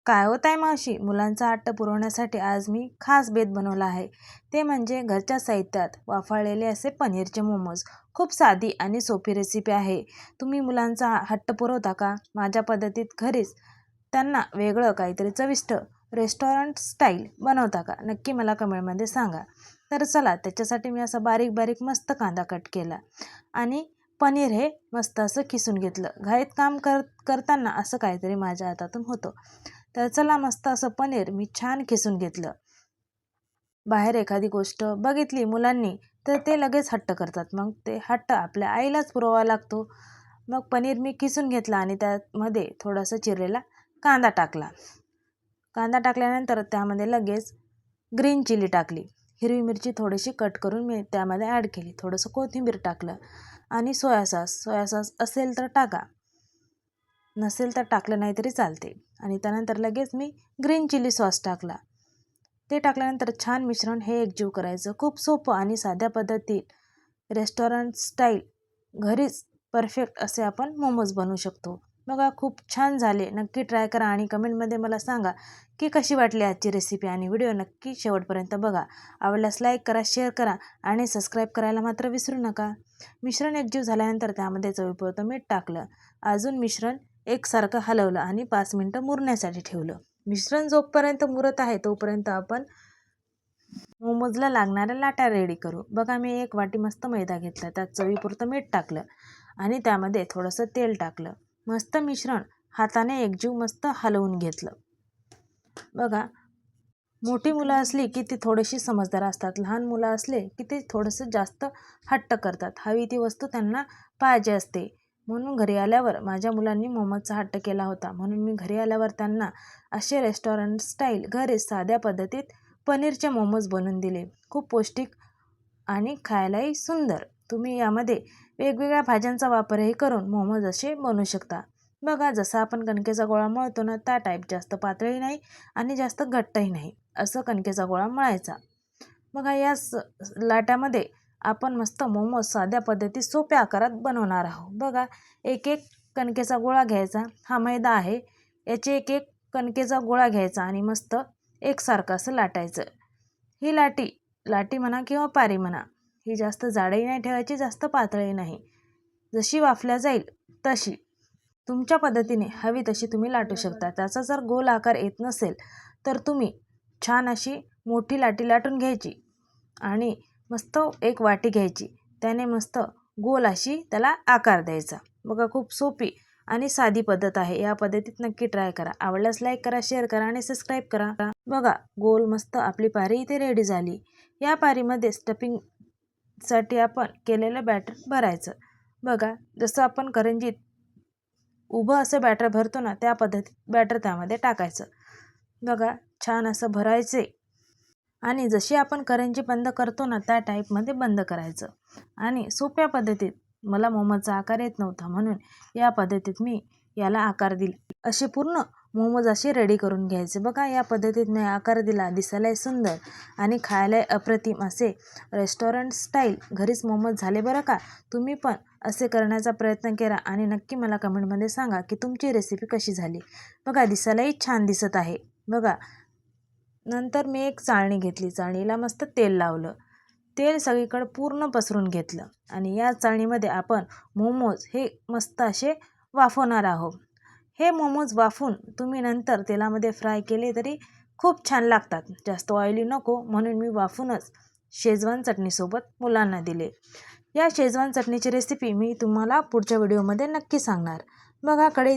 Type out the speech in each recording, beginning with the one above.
काय होत आहे मावशी, मुलांचा हट्ट पुरवण्यासाठी आज मी खास बेत बनवला आहे. ते म्हणजे घरच्या साहित्यात वाफाळलेले असे पनीरचे मोमोज. खूप साधी आणि सोपी रेसिपी आहे. तुम्ही मुलांचा हट्ट पुरवता का माझ्या पद्धतीत घरीच? त्यांना वेगळं काहीतरी चविष्ट रेस्टॉरंट स्टाईल बनवता का? नक्की मला कमेंटमध्ये सांगा. तर चला, त्याच्यासाठी मी असा बारीक बारीक मस्त कांदा कट केला आणि पनीर हे मस्त असं किसून घेतलं. घाईत काम करताना असं काहीतरी माझ्या हातातून होतं. तर चला, मस्त असं पनीर मी छान किसून घेतलं. बाहेर एखादी गोष्ट बघितली मुलांनी तर ते लगेच हट्ट करतात. मग ते हट्ट आपल्या आईलाच पुरवावा लागतो. मग पनीर मी किसून घेतला आणि त्यामध्ये थोडासा चिरलेला कांदा टाकला. कांदा टाकल्यानंतर त्यामध्ये लगेच ग्रीन चिली टाकली. हिरवी मिरची थोडीशी कट करून मी त्यामध्ये ॲड केली. थोडंसं कोथिंबीर टाकलं आणि सोया सॉस असेल तर टाका, नसेल तर टाकलं नाही तरी चालते. आणि त्यानंतर लगेच मी ग्रीन चिली सॉस टाकला. ते टाकल्यानंतर छान मिश्रण हे एकजीव करायचं. खूप सोपं आणि साध्या पद्धतीत रेस्टॉरंट स्टाईल घरीच परफेक्ट असे आपण मोमोज बनवू शकतो. बघा, खूप छान झाले. नक्की ट्राय करा आणि कमेंटमध्ये मला सांगा की कशी वाटली आजची रेसिपी. आणि व्हिडिओ नक्की शेवटपर्यंत बघा. आवडल्यास लाईक करा, शेअर करा आणि सबस्क्राईब करायला मात्र विसरू नका. मिश्रण एकजीव झाल्यानंतर त्यामध्ये चवीपुरतं मीठ टाकलं. अजून मिश्रण एकसारखं हलवलं आणि 5 मिनटं मुरण्यासाठी ठेवलं. मिश्रण जोपर्यंत मुरत आहे तोपर्यंत आपण मोमोजला लागणाऱ्या लाटा रेडी करू. बघा, मी 1 वाटी मस्त मैदा घेतला. त्यात चवीपुरतं मीठ टाकलं आणि त्यामध्ये थोडंसं तेल टाकलं. मस्त मिश्रण हाताने एकजीव मस्त हलवून घेतलं. बघा, मोठी मुलं असली की ती थोडीशी समजदार असतात. लहान मुलं असले की ते थोडंसं जास्त हट्ट करतात. हवी ती वस्तू त्यांना पाहिजे असते. म्हणून घरी आल्यावर माझ्या मुलांनी मोमोजचा हट्ट केला होता. म्हणून मी घरी आल्यावर त्यांना असे रेस्टॉरंट स्टाईल घरी साध्या पद्धतीत पनीरचे मोमोज बनवून दिले. खूप पौष्टिक आणि खायलाही सुंदर. तुम्ही यामध्ये वेगवेगळ्या भाज्यांचा वापरही करून मोमोज असे बनवू शकता. बघा, जसं आपण कणकेचा गोळा मळतो ना, त्या टाईप. जास्त पातळही नाही आणि जास्त घट्टही नाही, असं कणकेचा गोळा मळायचा. बघा, या लाट्यामध्ये आपण मस्त मोमोज साध्या पद्धतीत सोप्या आकारात बनवणार आहोत. बघा, एक एक कणकेचा गोळा घ्यायचा. हा मैदा आहे, याचे एक एक कणकेचा गोळा घ्यायचा आणि मस्त एकसारखं असं लाटायचं. ही लाटी म्हणा किंवा पारी म्हणा, ही जास्त जाडही नाही ठेवायची, जास्त पातळही नाही. जशी वाफल्या जाईल तशी तुमच्या पद्धतीने हवी तशी तुम्ही लाटू शकता. त्याचा जर गोल आकार येत नसेल तर तुम्ही छान अशी मोठी लाटी लाटून घ्यायची आणि मस्त एक वाटी घ्यायची. त्याने मस्त गोल अशी त्याला आकार द्यायचा. बघा, खूप सोपी आणि साधी पद्धत आहे. या पद्धतीत नक्की ट्राय करा. आवडल्यास लाईक करा, शेअर करा आणि सबस्क्राईब करा. बघा, गोल मस्त आपली पारी इथे रेडी झाली. या पारीमध्ये स्टफिंगसाठी आपण केलेलं बॅटर भरायचं. बघा, जसं आपण करंजीत उभं असं बॅटर भरतो ना, त्या पद्धतीत बॅटर त्यामध्ये टाकायचं. बघा, छान असं भरायचे आणि जशी आपण करंजी बंद करतो ना, त्या टाईपमध्ये बंद करायचं. आणि सोप्या पद्धतीत, मला मोमोजचा आकार येत नव्हता म्हणून या पद्धतीत मी याला आकार दिला. असे पूर्ण मोमोज असे रेडी करून घ्यायचे. बघा, या पद्धतीत मी आकार दिला. दिसायलाही सुंदर आणि खायलाही अप्रतिम असे रेस्टॉरंट स्टाईल घरीच मोमोज झाले बरं का. तुम्ही पण असे करण्याचा प्रयत्न करा आणि नक्की मला कमेंटमध्ये सांगा की तुमची रेसिपी कशी झाली. बघा, दिसायलाही छान दिसत आहे. बघा, नंतर मी एक चाळणी घेतली. चाळणीला मस्त तेल लावलं. तेल सगळीकडे पूर्ण पसरून घेतलं आणि या चाळणीमध्ये आपण मोमोज हे मस्त असे वाफवणार आहोत. हे मोमोज वाफून तुम्ही नंतर तेलामध्ये फ्राय केले तरी खूप छान लागतात. जास्त ऑइली नको म्हणून मी वाफूनच शेजवान चटणीसोबत मुलांना दिले. या शेजवान चटणीची रेसिपी मी तुम्हाला पुढच्या व्हिडिओमध्ये नक्की सांगणार. बघा, कढई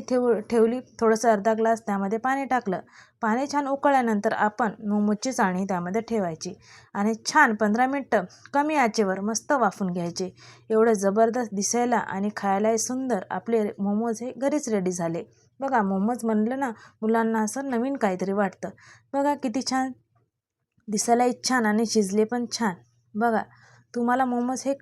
ठेवली. थोडंसं अर्धा ग्लास त्यामध्ये पाणी टाकलं. पाणी छान उकळल्यानंतर आपण मोमोजची चाळणी त्यामध्ये ठेवायची आणि छान 15 मिनटं कमी आचेवर मस्त वाफून घ्यायचे. एवढं जबरदस्त दिसायला आणि खायलाही सुंदर आपले मोमोज हे घरीच रेडी झाले. बघा, मोमोज म्हणलं ना, मुलांना असं नवीन काहीतरी वाटतं. बघा, किती छान दिसायलाही छान आणि शिजले पण छान. बघा, तुम्हाला मोमोज हे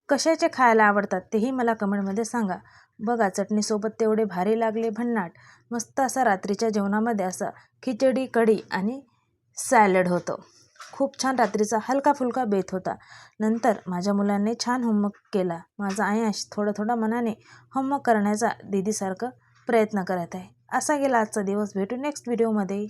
कशाचे खायला आवडतात तेही मला कमेंटमध्ये सांगा. बघा, चटणीसोबत तेवढे भारी लागले, भन्नाट. मस्त असा रात्रीच्या जेवणामध्ये असा खिचडी, कढी आणि सॅलड होतं. खूप छान रात्रीचा हलका फुलका बेत होता. नंतर माझ्या मुलांनी छान होमवर्क केला. माझा आयश थोडा मनाने होमवर्क करण्याचा दीदीसारखं प्रयत्न करत आहे. असा गेला आजचा दिवस. भेटू नेक्स्ट व्हिडिओमध्ये.